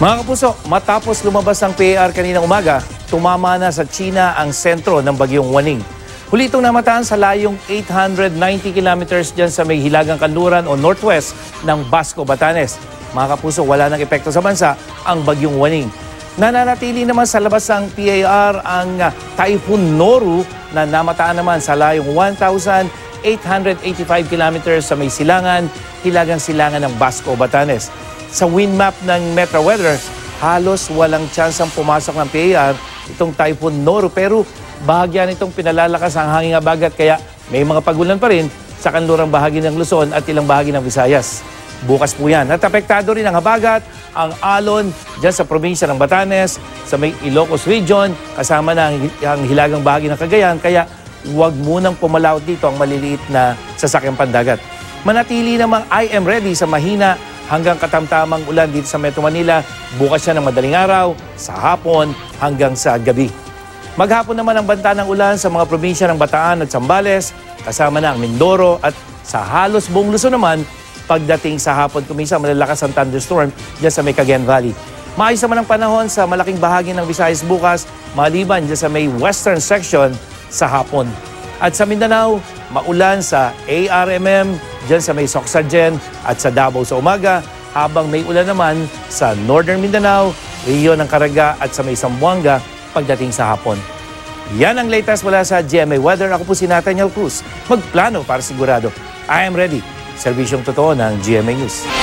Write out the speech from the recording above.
Mga kapuso, matapos lumabas ang PAR kaninang umaga, tumama na sa China ang sentro ng bagyong Waning. Huli itong namataan sa layong 890 kilometers dyan sa may Hilagang Kanluran o northwest ng Basco, Batanes. Mga kapuso, wala nang epekto sa bansa ang bagyong Waning. Nananatili naman sa labas ng PAR ang Typhoon Noru na namataan naman sa layong 1,885 kilometers sa may silangan, Hilagang Silangan ng Basco, Batanes. Sa wind map ng Metro Weather, halos walang tsansang pumasok ng PAR itong Typhoon Noru, pero bahagyan itong pinalalakas ang hanging habagat kaya may mga pagulan pa rin sa kanlurang bahagi ng Luzon at ilang bahagi ng Visayas. Bukas po yan. At apektado rin ang habagat, ang alon dyan sa probinsya ng Batanes, sa may Ilocos Region, kasama na ang hilagang bahagi ng Cagayan, kaya huwag munang pumalaot dito ang maliliit na sasakyang pandagat. Manatili namang I am ready sa mahina hanggang katamtamang ulan dito sa Metro Manila, bukas siya ng madaling araw, sa hapon hanggang sa gabi. Maghapon naman ang banta ng ulan sa mga probinsya ng Bataan at Zambales, kasama na ang Mindoro at sa halos buong Luzon naman, pagdating sa hapon kumisa malalakas ang thunderstorm dyan sa may Cagayan Valley. Maayos naman ang panahon sa malaking bahagi ng Visayas bukas, maliban dyan sa may western section sa hapon. At sa Mindanao, maulan sa ARMM, dyan sa may Socsagen at sa Davao sa umaga, habang may ulan naman sa Northern Mindanao, rehiyon ng Caraga at sa may Zamboanga pagdating sa hapon. Yan ang latest mula sa GMA Weather. Ako po si Nathaniel Cruz. Magplano para sigurado. I am ready. Serbisyong totoo ng GMA News.